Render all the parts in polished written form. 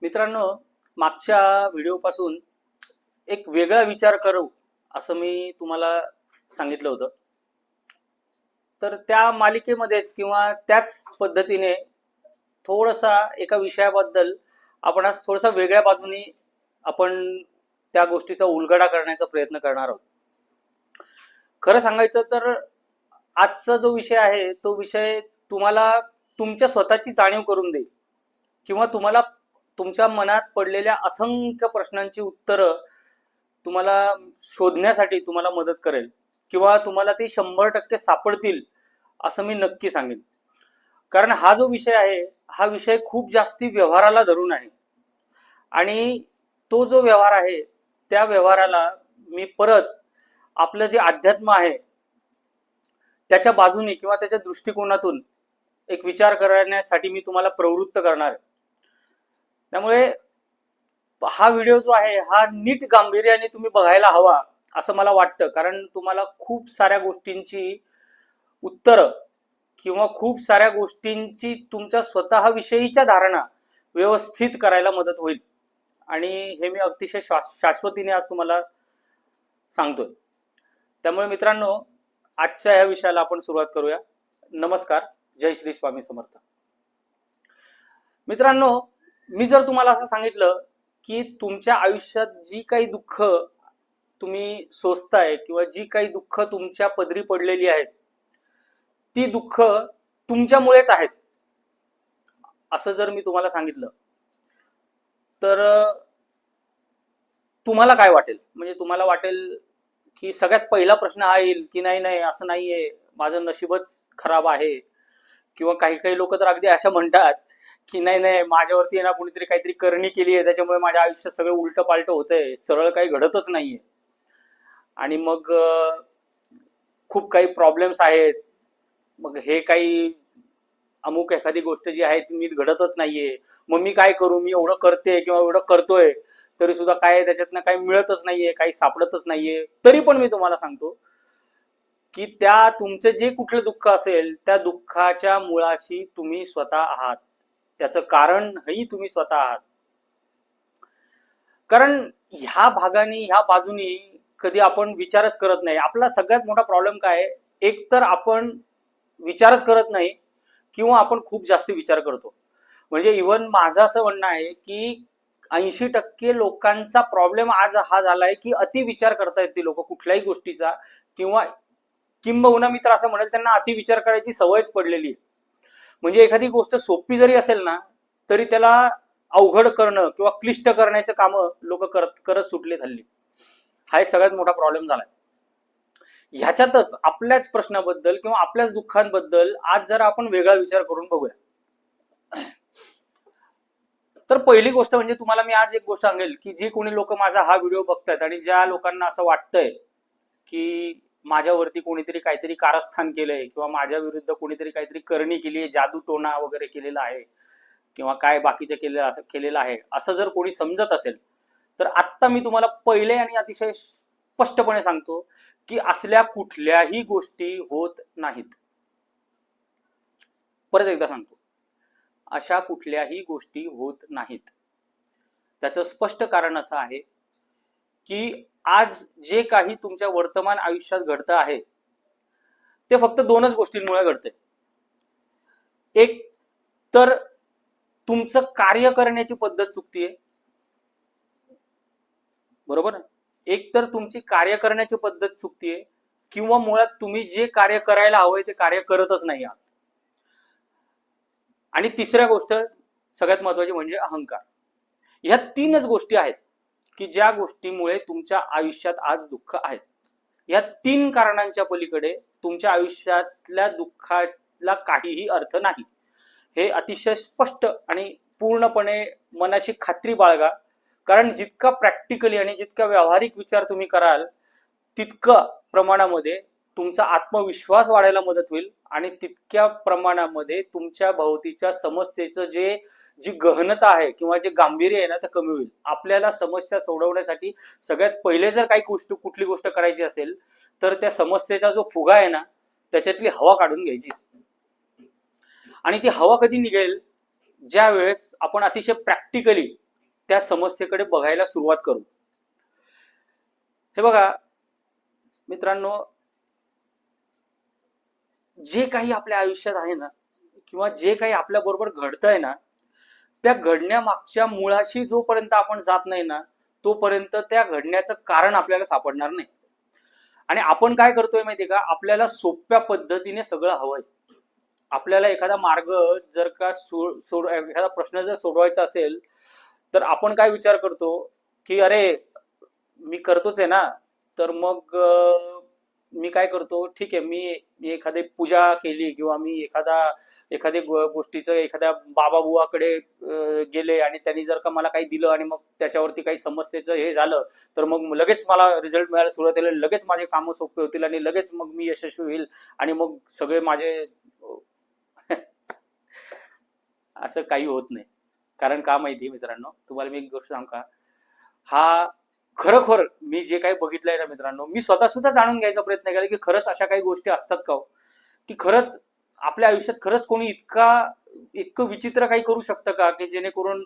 मित्रांनो, मागच्या व्हिडिओपासून एक वेगळा विचार करू असं मी तुम्हाला सांगितलं होतं. तर त्या मालिकेमध्येच किंवा त्याच पद्धतीने थोडासा एका विषयाबद्दल आपण आज थोडासा वेगळ्या बाजूने आपण त्या गोष्टीचा उलगडा करण्याचा प्रयत्न करणार आहोत. खरं सांगायचं तर आजचा जो विषय आहे तो विषय तुम्हाला तुमच्या स्वतःची जाणीव करून देईल किंवा तुम्हाला तुमच्या मनात पडलेल्या असंख्य प्रश्नांची उत्तरं तुम्हाला शोधण्यासाठी तुम्हाला मदत करेल किंवा तुम्हाला ती 100% सापडतील असं मी नक्की सांगेन. कारण हा जो विषय आहे हा विषय खूप जास्ती व्यवहाराला धरून आहे आणि तो जो व्यवहार आहे त्या व्यवहाराला मी परत आपलं जे अध्यात्म आहे त्याच्या बाजूने किंवा त्याच्या दृष्टिकोनातून एक विचार करण्यासाठी मी तुम्हाला प्रवृत्त करणार आहे. त्यामुळे हा व्हिडिओ जो आहे हा नीट गांभीर्याने तुम्ही बघायला हवा असं मला वाटतं. कारण तुम्हाला खूप साऱ्या गोष्टींची उत्तरं किंवा खूप साऱ्या गोष्टींची तुमच्या स्वतःविषयीच्या धारणा व्यवस्थित करायला मदत होईल आणि हे मी अतिशय शाश्वतीने आज तुम्हाला सांगतोय. त्यामुळे मित्रांनो, आजच्या ह्या विषयाला आपण सुरुवात करूया. नमस्कार, जय श्री स्वामी समर्थ. मित्रांनो, मी जर तुम्हाला असं सांगितलं की तुमच्या आयुष्यात जी काही दुःख तुम्ही सोसताय किंवा जी काही दुःख तुमच्या पदरी पडलेली आहेत ती दुःख तुमच्यामुळेच आहेत असं जर मी तुम्हाला सांगितलं तर तुम्हाला काय वाटेल? म्हणजे तुम्हाला वाटेल की सगळ्यात पहिला प्रश्न हा येईल की नाही नाही असं नाहीये, माझं नशीबच खराब आहे. किंवा काही काही लोक तर अगदी अशा म्हणतात की नाही नाही माझ्यावरती आहे ना कुणीतरी काहीतरी करणी केली आहे त्याच्यामुळे माझ्या आयुष्यात सगळं उलट पालट होतंय, सरळ काही घडतच नाहीये आणि मग खूप काही प्रॉब्लेम्स आहेत. मग हे काही अमुक एखादी गोष्ट जी आहे ती नीट घडतच नाहीये, मग मी काय करू? मी एवढं करते किंवा एवढं करतोय तरी सुद्धा काय त्याच्यातनं काही मिळतच नाहीये, काही सापडतच नाहीये. तरी पण मी तुम्हाला सांगतो की त्या तुमचं जे कुठलं दुःख असेल त्या दुःखाच्या मुळाशी तुम्ही स्वतः आहात, त्याचं कारणही तुम्ही स्वतः आहात. कारण ह्या भागाने ह्या बाजूनी कधी आपण विचारच करत नाही. आपला सगळ्यात मोठा प्रॉब्लेम काय आहे? एक तर आपण विचारच करत नाही किंवा आपण खूप जास्त विचार करतो. म्हणजे इव्हन माझं असं म्हणणं आहे की 80% लोकांचा प्रॉब्लेम आज हा झालाय की अति विचार करतायत ते लोक कुठल्याही गोष्टीचा, किंवा किंबहुना मी तर असं म्हणेल त्यांना अति विचार करायची सवयच पडलेली आहे. म्हणजे एखादी गोष्ट सोपी जरी असेल ना तरी त्याला अवघड करणं किंवा क्लिष्ट करण्याचे काम लोक करत सुटले हल्ली. हा एक सगळ्यात मोठा प्रॉब्लेम झालाय. ह्याच्यातच आपल्याच प्रश्नाबद्दल किंवा आपल्याच दुःखांबद्दल आज जरा आपण वेगळा विचार करून बघूया. तर पहिली गोष्ट म्हणजे तुम्हाला मी आज एक गोष्ट सांगेल की जी कोणी लोक माझा हा व्हिडिओ बघतायत आणि ज्या लोकांना असं वाटतंय की माझ्यावरती कोणीतरी काहीतरी कारस्थान केलंय किंवा माझ्या विरुद्ध कोणीतरी काहीतरी करणी केली आहे, जादू टोना वगैरे केलेला आहे किंवा काय बाकीचं केलेलं आहे असं जर कोणी समजत असेल तर आत्ता मी तुम्हाला पहिले आणि अतिशय स्पष्टपणे सांगतो की असल्या कुठल्याही गोष्टी होत नाहीत. परत एकदा सांगतो, अशा कुठल्याही गोष्टी होत नाहीत. त्याचं स्पष्ट कारण असं आहे की आज जे काही तुमच्या वर्तमान आयुष्यात घडतं आहे ते फक्त दोनच गोष्टींमुळे घडते. एक तर तुमचं कार्य करण्याची पद्धत चुकतीये, बरोबर. एक तर तुमची कार्य करण्याची पद्धत चुकतीये किंवा मुळात तुम्ही जे कार्य करायला हवंय ते कार्य करतच नाही आहात. आणि तिसऱ्या गोष्ट सगळ्यात महत्वाची म्हणजे अहंकार. ह्या तीनच गोष्टी आहेत की ज्या गोष्टीमुळे तुमच्या आयुष्यात आज दुःख आहे. या तीन कारणांच्या पलीकडे तुमच्या आयुष्यातल्या दुःखाला काहीही अर्थ नाही. हे अतिशय स्पष्ट आणि पूर्णपणे मनाशी खात्री बाळगा. कारण जितका प्रॅक्टिकली आणि जितका व्यावहारिक विचार तुम्ही कराल तितकं प्रमाणामध्ये तुमचा आत्मविश्वास वाढायला मदत होईल आणि तितक्या प्रमाणामध्ये तुमच्या भोवतीच्या समस्येचं जी गहनता आहे किंवा जे गांभीर्य आहे ना ते कमी होईल. आपल्याला समस्या सोडवण्यासाठी सगळ्यात पहिले जर काही कुठली गोष्ट करायची असेल तर त्या समस्येचा जो फुगा आहे ना त्याच्यातली हवा काढून घ्यायची. आणि ती हवा कधी निघेल? ज्या वेळेस आपण अतिशय प्रॅक्टिकली त्या समस्येकडे बघायला सुरुवात करू. हे बघा मित्रांनो, जे काही आपल्या आयुष्यात आहे ना, किंवा जे काही आपल्या बरोबर घडतंय ना, त्या घडण्यामागच्या मुळाशी जोपर्यंत आपण जात नाही ना, तोपर्यंत त्या घडण्याचं कारण आपल्याला सापडणार नाही. आणि आपण काय करतोय माहितीये का, आपल्याला सोप्या पद्धतीने सगळं हवंय. आपल्याला एखादा मार्ग जर का एखादा प्रश्न जर सोडवायचा असेल, तर आपण काय विचार करतो की अरे मी करतोच आहे ना, तर मग मी काय करतो, ठीक आहे, मी एखादी पूजा केली किंवा मी एखादी गोष्टीचं एखाद्या बाबा बुवाकडे गेले आणि त्यांनी जर का मला काही दिलं आणि मग त्याच्यावरती काही समस्येचं हे झालं, तर मग लगेच मला रिझल्ट मिळायला सुरुवात होईल, लगेच माझे कामं सोपे होतील आणि लगेच मग मी यशस्वी होईल आणि मग सगळे माझे असं काही होत नाही. कारण का माहिती मित्रांनो, तुम्हाला मी एक गोष्ट सांगू का, हा खरोखर मी जे काही बघितलंय ना मित्रांनो, मी स्वतः सुद्धा जाणून घ्यायचा प्रयत्न केला की खरंच अशा काही गोष्टी असतात का, की खरंच आपल्या आयुष्यात खरंच कोणी इतकं विचित्र काही करू शकतं का, की जेणेकरून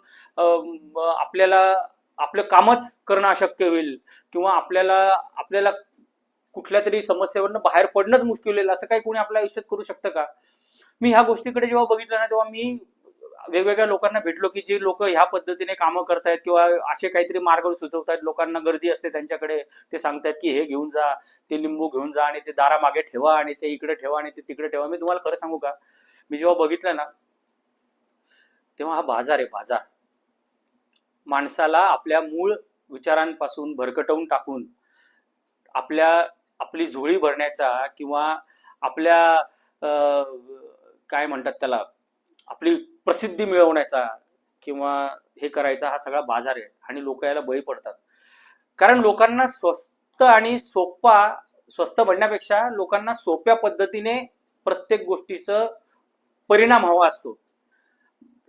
आपल्याला आपलं कामच करणं अशक्य होईल किंवा आपल्याला आपल्याला कुठल्या तरी समस्येवरनं बाहेर पडणंच मुश्किल होईल, असं काही कोणी आपल्या आयुष्यात करू शकतं का. मी ह्या गोष्टीकडे जेव्हा बघितलं ना, तेव्हा मी वेगवेगळ्या लोकांना भेटलो की जे लोक ह्या पद्धतीने कामं करतायत किंवा असे काहीतरी मार्ग सुचवतायत, लोकांना गर्दी असते त्यांच्याकडे, ते सांगतायत की हे घेऊन जा, ते लिंबू घेऊन जा आणि ते दारामागे ठेवा आणि ते इकडे ठेवा आणि ते तिकडे ठेवा. मी तुम्हाला खरं सांगू का, मी जेव्हा बघितलं ना, तेव्हा हा बाजार आहे, बाजार. माणसाला आपल्या मूळ विचारांपासून भरकटवून टाकून आपली झोळी भरण्याचा किंवा आपल्या काय म्हणतात त्याला, आपली प्रसिद्धी मिळवण्याचा किंवा हे करायचा हा सगळा बाजार आहे आणि लोक याला बळी पडतात. कारण लोकांना स्वस्त म्हणण्यापेक्षा लोकांना सोप्या पद्धतीने प्रत्येक गोष्टीचं परिणाम हवा असतो.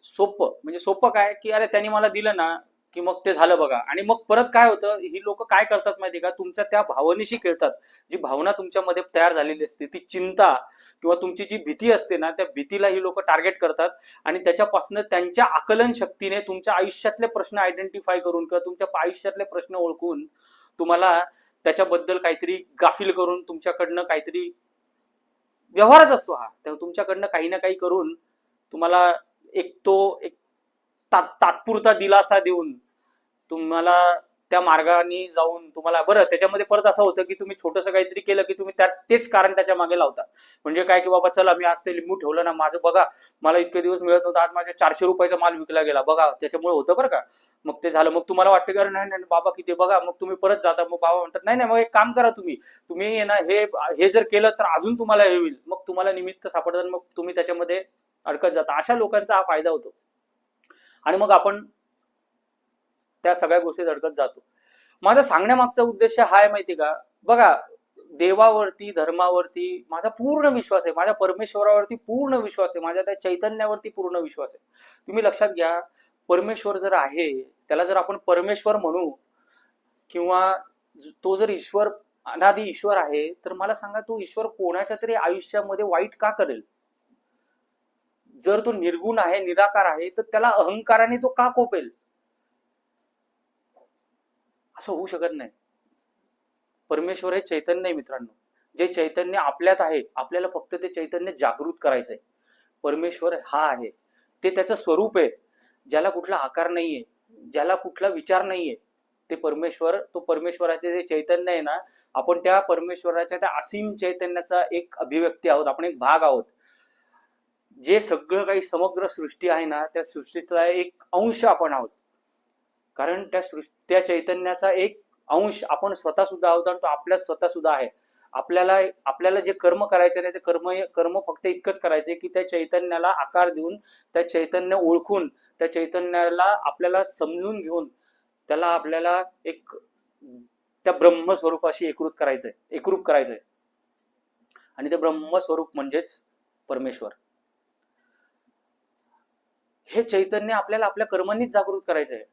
सोपं म्हणजे सोपं काय, की अरे त्यांनी मला दिलं ना की मग ते झालं बघा. आणि मग परत काय होतं, ही लोक काय करतात माहिती का, तुमच्या त्या भावनेशी खेळतात. जी भावना तुमच्यामध्ये तयार झालेली असते, ती चिंता किंवा तुमची जी भीती असते ना, त्या भीतीला ही लोक टार्गेट करतात आणि त्याच्यापासून त्यांच्या आकलन शक्तीने तुमच्या आयुष्यातले प्रश्न आयडेंटिफाय करून किंवा तुमच्या आयुष्यातले प्रश्न ओळखून तुम्हाला त्याच्याबद्दल काहीतरी गाफील करून तुमच्याकडनं काहीतरी, व्यवहारच असतो हा, तेव्हा तुमच्याकडनं काही ना काही करून तुम्हाला एक तात्पुरता दिलासा देऊन तुम्हाला त्या मार्गाने जाऊन तुम्हाला बरं, त्याच्यामध्ये परत असं होतं की तुम्ही छोटंसं काहीतरी केलं की तुम्ही तेच कारण त्याच्या मागे लावता. म्हणजे काय की बाबा चला मी आज ते लिंबू ठेवलं ना, माझं बघा मला इतके दिवस मिळत नव्हतं, आज माझ्या 400 रुपयाचा माल विकला गेला बघा, त्याच्यामुळे होतं बरं का. मग ते झालं, मग तुम्हाला वाटतं की अरे नाही नाही बाबा किती बघा, मग तुम्ही परत जाता, मग बाबा म्हणतात नाही नाही, मग एक काम करा, तुम्ही ना हे जर केलं तर अजून तुम्हाला हे होईल, मग तुम्हाला निमित्त सापडतात, मग तुम्ही त्याच्यामध्ये अडकत जाता. अशा लोकांचा हा फायदा होतो आणि मग आपण त्या सगळ्या गोष्टीत अडकत जातो. माझा सांगण्यामागचा उद्देश हा आहे माहिती का, बघा देवावरती धर्मावरती माझा पूर्ण विश्वास आहे, माझ्या परमेश्वरावरती पूर्ण विश्वास आहे, माझ्या त्या चैतन्यावरती पूर्ण विश्वास आहे. तुम्ही लक्षात घ्या, परमेश्वर जर आहे, त्याला जर आपण परमेश्वर म्हणू किंवा तो जर ईश्वर अनादी ईश्वर आहे, तर मला सांगा तो ईश्वर कोणाच्या तरी आयुष्यामध्ये वाईट का करेल. जर तो निर्गुण आहे, निराकार आहे, तर त्याला अहंकाराने तो का कोपेल. असं होऊ शकत नाही. परमेश्वर हे चैतन्य आहे मित्रांनो, जे चैतन्य आपल्यात आहे, आपल्याला फक्त ते चैतन्य जागृत करायचंय. परमेश्वर हा आहे, ते त्याचं स्वरूप आहे, ज्याला कुठला आकार नाहीये, ज्याला कुठला विचार नाहीये. ते परमेश्वर, तो परमेश्वराचे जे चैतन्य आहे ना, आपण त्या परमेश्वराच्या त्या असीम चैतन्याचा एक अभिव्यक्ती आहोत, आपण एक भाग आहोत. जे सगळं काही समग्र सृष्टी आहे ना, त्या सृष्टीतला एक अंश आपण आहोत. कारण त्या चैतन्याचा एक अंश आपण स्वतः सुद्धा आहोत आणि तो आपल्यात स्वतः सुद्धा आहे. आपल्याला जे कर्म करायचे नाही, ते कर्म फक्त इतकंच करायचे की त्या चैतन्याला आकार देऊन, त्या चैतन्य ओळखून, त्या चैतन्याला आपल्याला समजून घेऊन त्याला आपल्याला एक त्या ब्रह्मस्वरूपाशी एकरूप करायचंय. आणि ते ब्रह्मस्वरूप म्हणजेच परमेश्वर. हे चैतन्य आपल्याला आपल्या कर्मांनीच जागृत करायचंय.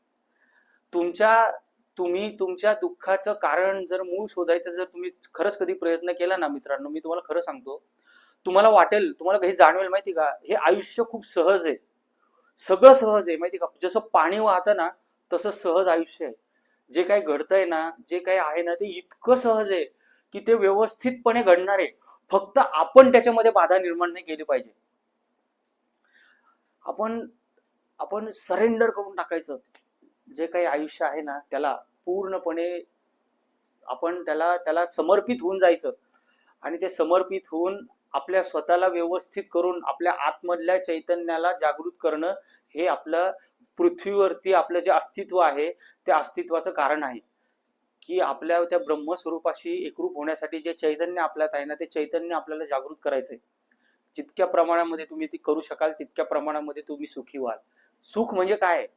तुम्ही तुमच्या दुःखाचं कारण जर मूळ शोधायचं जर तुम्ही खरंच कधी प्रयत्न केला ना मित्रांनो, मी तुम्हाला खरं सांगतो, तुम्हाला वाटेल, तुम्हाला हे जाणवेल माहिती का, हे आयुष्य खूप सहज आहे, सगळं सहज आहे माहिती का. जसं पाणी वाहतं ना, तसं सहज आयुष्य आहे. जे काही घडतंय ना, जे काही आहे ना, ते इतकं सहज आहे की ते व्यवस्थितपणे घडणार आहे. फक्त आपण त्याच्यामध्ये बाधा निर्माण नाही केली पाहिजे. आपण आपण सरेंडर करून टाकायचं. जे काही आयुष्य आहे ना, त्याला पूर्णपणे आपण त्याला त्याला समर्पित होऊन जायचं. आणि ते समर्पित होऊन आपल्या स्वतःला व्यवस्थित करून आपल्या आतमधल्या चैतन्याला जागृत करणं, हे आपलं पृथ्वीवरती आपलं जे अस्तित्व आहे त्या अस्तित्वाचं कारण आहे. की आपल्या त्या ब्रह्मस्वरूपाशी एकरूप होण्यासाठी जे चैतन्य आपल्यात आहे ना, ते चैतन्य आपल्याला जागृत करायचंय. जितक्या प्रमाणामध्ये तुम्ही ती करू शकाल तितक्या प्रमाणामध्ये तुम्ही सुखी व्हाल. सुख म्हणजे काय?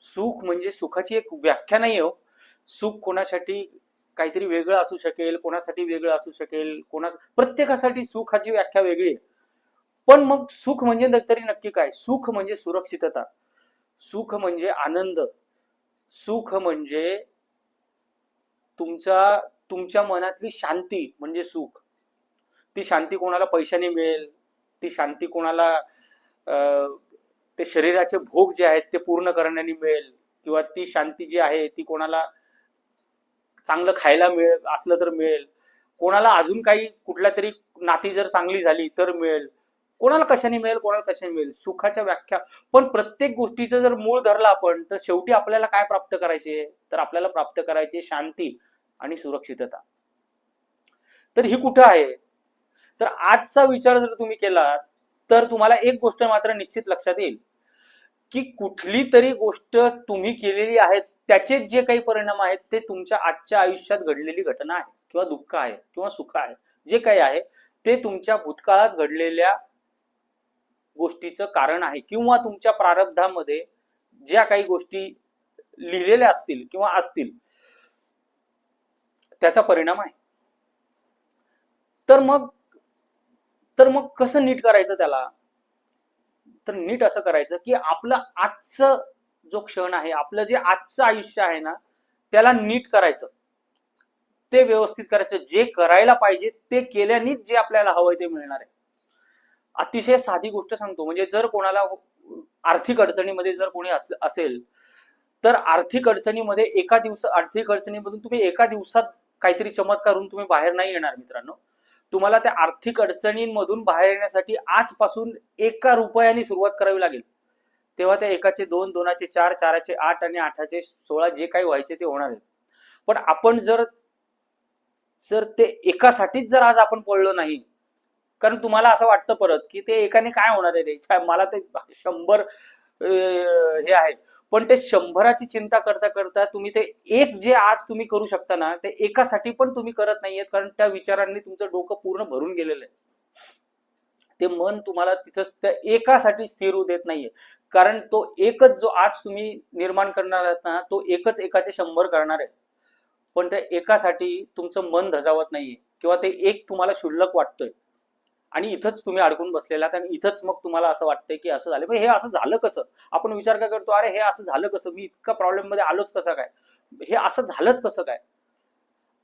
सुख म्हणजे सुखाची एक व्याख्या नाही हो. सुख कोणासाठी काहीतरी वेगळं असू शकेल, कोणासाठी वेगळं असू शकेल, प्रत्येकासाठी सुखाची व्याख्या वेगळी आहे. पण मग सुख म्हणजे तरी नक्की काय? सुख म्हणजे सुरक्षितता, सुख म्हणजे आनंद, सुख म्हणजे तुमच्या मनातली शांती म्हणजे सुख. ती शांती कोणाला पैशाने मिळेल, ती शांती कोणाला ते शरीराचे भोग जे आहेत ते पूर्ण करण्याने मिळेल, किंवा ती शांती जी आहे ती कोणाला चांगलं खायला मिळेल असलं तर मिळेल, कोणाला अजून काही कुठल्या तरी नाती जर चांगली झाली तर मिळेल, कोणाला कशाने मिळेल, कोणाला कशाने मिळेल. सुखाच्या व्याख्या. पण प्रत्येक गोष्टीचं जर मूळ धरलं आपण तर शेवटी आपल्याला काय प्राप्त करायचे? तर आपल्याला प्राप्त करायचे शांती आणि सुरक्षितता. तर ही कुठं आहे? तर आजचा विचार जर तुम्ही केला तर तुम्हाला एक गोष्ट मात्र निश्चित लक्षात येईल की कुठली तरी गोष्ट तुम्ही केलेली आहे त्याचे जे काही परिणाम आहेत ते तुमच्या आजच्या आयुष्यात घडलेली घटना आहे, किंवा दुःख आहे, किंवा सुख आहे, जे काही आहे ते तुमच्या भूतकाळात घडलेल्या गोष्टीचं कारण आहे, किंवा तुमच्या प्रारब्धामध्ये ज्या काही गोष्टी लिहिलेल्या असतील किंवा असतील त्याचा परिणाम आहे. तर मग कसं नीट करायचं त्याला? तर नीट असं करायचं की आपलं आजचं जो क्षण आहे, आपलं जे आजचं आयुष्य आहे ना, त्याला नीट करायचं, ते व्यवस्थित करायचं. जे करायला पाहिजे ते केल्यानेच जे आपल्याला हवंय ते मिळणार आहे. अतिशय साधी गोष्ट सांगतो, म्हणजे जर कोणाला आर्थिक अडचणीमध्ये जर कोणी असेल तर आर्थिक अडचणीमधून तुम्ही एका दिवसात काहीतरी चमत्कार करून तुम्ही बाहेर नाही येणार मित्रांनो. तुम्हाला त्या आर्थिक अडचणींमधून बाहेर येण्यासाठी आजपासून 1 रुपयाने सुरुवात करावी लागेल. तेव्हा त्या 1चे 2, 2चे 4, 4चे 8 आणि 8चे 16 जे काही व्हायचे ते होणार आहे. पण आपण जर ते एकासाठीच जर आज आपण पडलो नाही, कारण तुम्हाला असं वाटतं परत की ते एकाने काय होणार आहे रे, मला ते 100 हे आहे. पण ते 100ची चिंता करता करता तुम्ही ते एक जे आज तुम्ही करू शकता ना, ते एकासाठी पण तुम्ही करत नाहीयेत, कारण त्या विचारांनी तुमचं डोकं पूर्ण भरून गेलेलं आहे. ते मन तुम्हाला तिथंच त्या एकासाठी स्थिर होऊ देत नाहीये. कारण तो एकच जो आज तुम्ही निर्माण करणार आहात ना, तो एकच एकाचे 100 करणार आहे. पण त्या एकासाठी तुमचं मन धजावत नाहीये, किंवा ते एक तुम्हाला क्षुल्लक वाटतोय, आणि इथंच तुम्ही अडकून बसलेला आहात. आणि इथंच मग तुम्हाला असं वाटतंय की असं झालं, हे असं झालं कसं? आपण विचार काय करतो, अरे हे असं झालं कसं, मी इतका प्रॉब्लेम मध्ये आलोच कसं काय, हे असं झालंच कसं काय?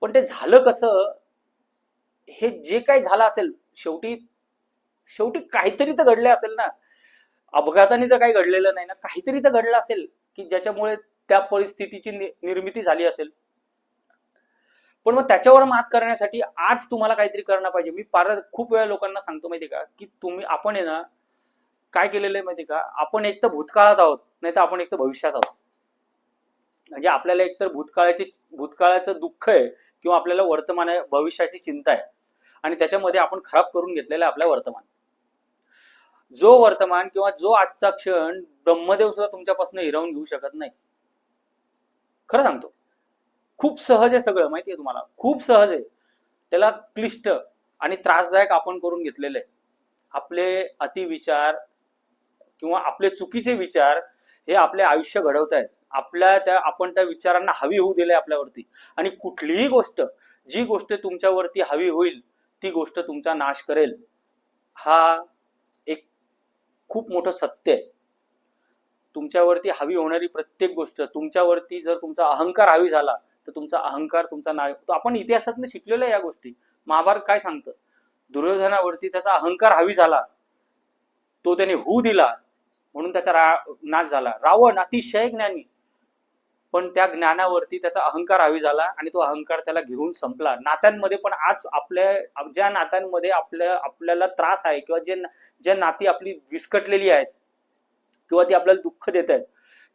पण ते झालं कसं, हे जे काही झालं असेल शेवटी शेवटी काहीतरी तर घडले असेल ना. अपघाताने तर काही घडलेलं नाही ना, काहीतरी तर घडलं असेल की ज्याच्यामुळे त्या परिस्थितीची निर्मिती झाली असेल. पण मग त्याच्यावर मात करण्यासाठी आज तुम्हाला काहीतरी करणं पाहिजे. मी खूप वेळा लोकांना सांगतो माहिती का, की आपण आहे ना काय केलेलं आहे माहिती का, आपण एक तर भूतकाळात आहोत, नाही तर आपण एक तर भविष्यात आहोत. म्हणजे आपल्याला एकतर भूतकाळाचं दुःख आहे, किंवा आपल्याला भविष्याची चिंता आहे, आणि त्याच्यामध्ये आपण खराब करून घेतलेलं आहे आपल्या वर्तमान. जो वर्तमान किंवा जो आजचा क्षण ब्रह्मदेव सुद्धा तुमच्यापासून हिरावून घेऊ शकत नाही. खरं सांगतो, खूप सहज आहे सगळं, माहितीये तुम्हाला, खूप सहज आहे. त्याला क्लिष्ट आणि त्रासदायक आपण करून घेतलेलं आहे. आपले अतिविचार किंवा आपले चुकीचे विचार हे आपले आयुष्य घडवत आहेत. आपण त्या विचारांना हवी होऊ दिले आपल्यावरती. आणि कुठलीही गोष्ट, जी गोष्ट तुमच्यावरती हवी होईल ती गोष्ट तुमचा नाश करेल. हा एक खूप मोठं सत्य आहे. तुमच्यावरती हवी होणारी प्रत्येक गोष्ट, तुमच्यावरती जर तुमचा अहंकार हवी झाला तर तुमचा अहंकार तुमचा नाश. आपण इतिहासातनं शिकलेलो आहे या गोष्टी. महाभारत काय सांगतं, दुर्योधनावरती त्याचा अहंकार हवी झाला, तो त्याने होऊ दिला, म्हणून त्याचा नाश झाला. रावण अतिशय ज्ञानी, पण त्या ज्ञानावरती त्याचा अहंकार हावी झाला आणि तो अहंकार त्याला घेऊन संपला. नात्यांमध्ये पण आज ज्या नात्यांमध्ये आपल्याला त्रास आहे किंवा ज्या नाती आपली विस्कटलेली आहेत किंवा ती आपल्याला दुःख देत आहेत,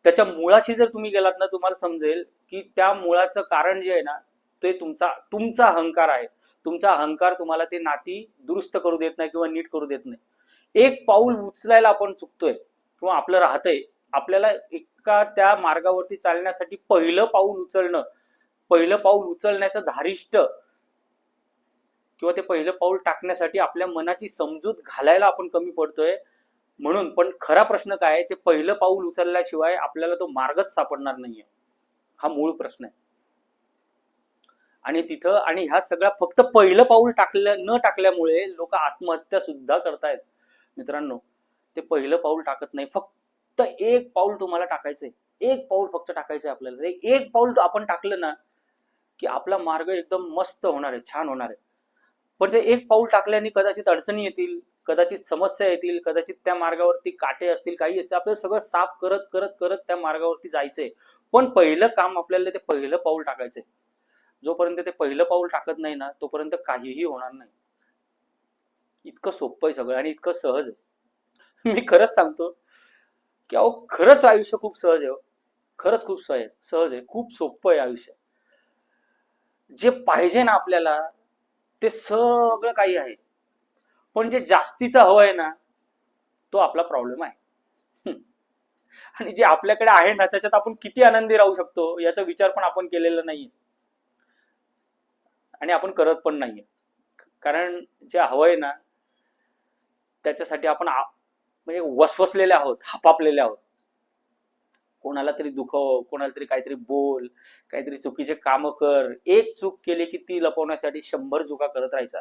त्याच्या मुळाशी जर तुम्ही गेलात ना, तुम्हाला समजेल की त्या मुळाचं कारण जे आहे ना, ते तुमचा अहंकार आहे. तुमचा अहंकार तुम्हाला ते नाती दुरुस्त करू देत नाही किंवा नीट करू देत नाही. एक पाऊल उचलायला आपण चुकतोय किंवा आपलं राहतंय. आपल्याला एका त्या मार्गावरती चालण्यासाठी पहिलं पाऊल उचलण्याचं धारिष्ट किंवा ते पहिलं पाऊल टाकण्यासाठी आपल्या मनाची समजूत घालायला आपण कमी पडतोय. म्हणून पण खरा प्रश्न काय आहे, ते पहिलं पाऊल उचलल्याशिवाय आपल्याला तो मार्गच सापडणार नाहीये. हा मूळ प्रश्न आहे. आणि ह्या सगळ्या फक्त पहिलं पाऊल न टाकल्यामुळे लोक आत्महत्या सुद्धा करतायत. मित्रांनो, ते पहिलं पाऊल टाकत नाही. फक्त एक पाऊल तुम्हाला टाकायचंय. एक पाऊल फक्त टाकायचंय आपल्याला. एक पाऊल आपण टाकलं ना की आपला मार्ग एकदम मस्त होणार आहे, छान होणार आहे. पण ते एक पाऊल टाकल्याने कदाचित अडचणी येतील, कदाचित समस्या येतील, कदाचित त्या मार्गावरती काटे असतील, काही असतील. आपल्याला सगळं साफ करत करत करत त्या मार्गावरती जायचंय. पण पहिलं काम आपल्याला ते पहिलं पाऊल टाकायचंय. जोपर्यंत ते पहिलं पाऊल टाकत नाही ना, तोपर्यंत काहीही होणार नाही. इतकं सोपं आहे सगळं आणि इतकं सहज आहे. मी खरंच सांगतो की अहो, खरंच आयुष्य खूप सहज आहे. खरंच खूप सहज आहे, खूप सोपं आहे आयुष्य. जे पाहिजे ना आपल्याला ते सगळं काही आहे. पण जे जास्तीचं हवं आहे ना, तो आपला प्रॉब्लेम आहे. आणि जे आपल्याकडे आहे ना, त्याच्यात आपण किती आनंदी राहू शकतो याचा विचार पण आपण केलेला नाहीये आणि आपण करत पण नाहीये. कारण जे हवंय ना त्याच्यासाठी आपण म्हणजे वसवसलेले आहोत, हपापलेले आहोत. कोणाला तरी दुखव, कोणाला तरी काहीतरी बोल, काहीतरी चुकीचे काम कर. एक चूक केली की ती लपवण्यासाठी 100 चुका करत राहायचा.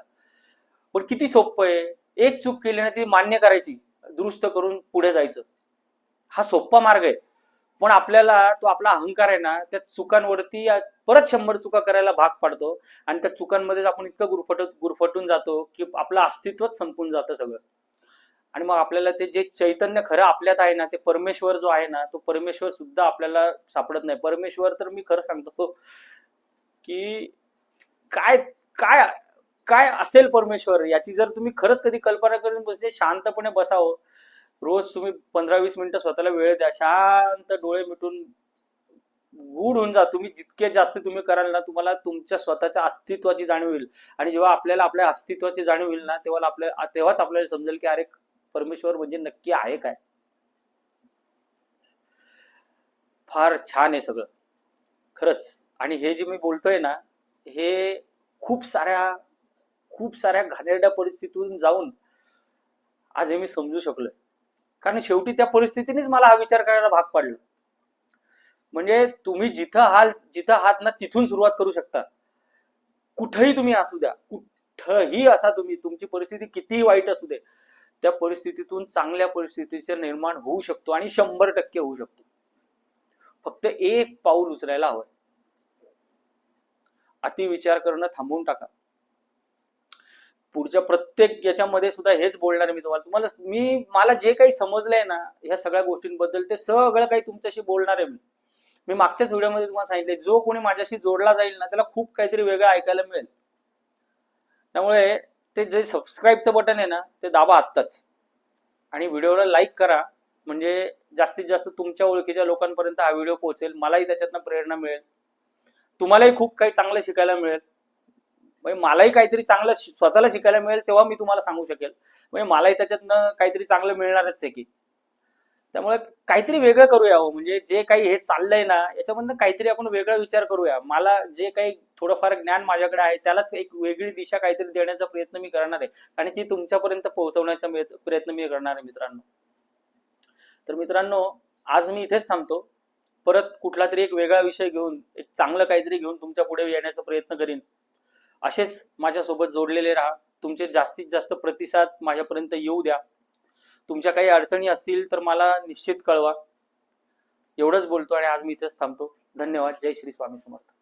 पण किती सोपं आहे. एक चूक केली ना ती मान्य करायची, दुरुस्त करून पुढे जायचं. हा सोपा मार्ग आहे. पण आपल्याला तो आपला अहंकार आहे ना, त्या चुकांवरती परत 100 चुका करायला भाग पाडतो आणि त्या चुकांमध्येच आपण इतकं गुरफटून जातो की आपलं अस्तित्वच संपून जातं सगळं. आणि मग आपल्याला ते जे चैतन्य खरं आपल्यात आहे ना, ते परमेश्वर जो आहे ना, तो परमेश्वर सुद्धा आपल्याला सापडत नाही. परमेश्वर तर मी खरं सांगतो की काय काय काय असेल परमेश्वर, याची जर तुम्ही खरंच कधी कल्पना करून बसले, शांतपणे बसावं. रोज तुम्ही 15-20 मिनिटं स्वतःला वेळ द्या. शांत डोळे मिटून गूढ होऊन जा. तुम्ही जितके जास्त तुम्ही कराल ना, तुम्हाला तुमच्या स्वतःच्या अस्तित्वाची जाणीव होईल. आणि जेव्हा आपल्याला आपल्या अस्तित्वाची जाणीव होईल ना, तेव्हाच आपल्याला समजेल की अरे, परमेश्वर म्हणजे नक्की आहे काय. फार छान आहे सगळं खरंच. आणि हे जे मी बोलतोय ना, हे खूप साऱ्या घाणेरड्या परिस्थितीतून जाऊन आज हे मी समजू शकलोय. कारण शेवटी त्या परिस्थितीनेच मला हा विचार करायला भाग पाडलं. म्हणजे तुम्ही जिथं आहात ना, तिथून सुरुवात करू शकता. कुठेही तुम्ही असू द्या, कुठेही असा तुम्ही, तुमची परिस्थिती कितीही वाईट असू दे, त्या परिस्थितीतून चांगल्या परिस्थितीचे निर्माण होऊ शकतो आणि 100% होऊ शकतो. फक्त एक पाऊल उचलायला हवं. अतिविचार करणं थांबवून टाका. पुढच्या प्रत्येक याच्यामध्ये सुद्धा हेच बोलणार मी तुम्हाला. मला जे काही समजलंय ना ह्या सगळ्या गोष्टींबद्दल, ते सगळं काही तुमच्याशी बोलणार आहे मी मागच्याच व्हिडिओमध्ये तुम्हाला सांगितले, जो कोणी माझ्याशी जोडला जाईल ना, त्याला खूप काहीतरी वेगळं ऐकायला मिळेल. त्यामुळे ते जे सबस्क्राईबचं बटन आहे ना, ते दाबा आत्ताच आणि व्हिडिओला लाईक करा. म्हणजे जास्तीत जास्त तुमच्या ओळखीच्या लोकांपर्यंत हा व्हिडिओ पोहोचेल. मलाही त्याच्यातनं प्रेरणा मिळेल, तुम्हालाही खूप काही चांगलं शिकायला मिळेल. म्हणजे मलाही काहीतरी चांगलं स्वतःला शिकायला मिळेल, तेव्हा मी तुम्हाला सांगू शकेल. म्हणजे मलाही त्याच्यातनं काहीतरी चांगलं मिळणारच आहे की. त्यामुळे काहीतरी वेगळं करूया. म्हणजे जे काही हे चाललंय ना, याच्यामधनं काहीतरी आपण वेगळा विचार करूया. मला जे काही थोडंफार ज्ञान माझ्याकडे आहे त्यालाच एक वेगळी दिशा काहीतरी देण्याचा प्रयत्न मी करणार आहे आणि ती तुमच्यापर्यंत पोहोचवण्याचा प्रयत्न मी करणार आहे मित्रांनो. तर मित्रांनो, आज मी इथेच थांबतो. परत कुठला तरी एक वेगळा विषय घेऊन, एक चांगलं काहीतरी घेऊन तुमच्या पुढे येण्याचा प्रयत्न करीन. असेच माझ्यासोबत जोडलेले राहा. तुमचे जास्तीत जास्त प्रतिसाद माझ्यापर्यंत येऊ द्या. तुमच्या काही अडचणी असतील तर मला निश्चित कळवा. एवढंच बोलतो आणि आज मी इथेच थांबतो. धन्यवाद. जय श्री स्वामी समर्थ.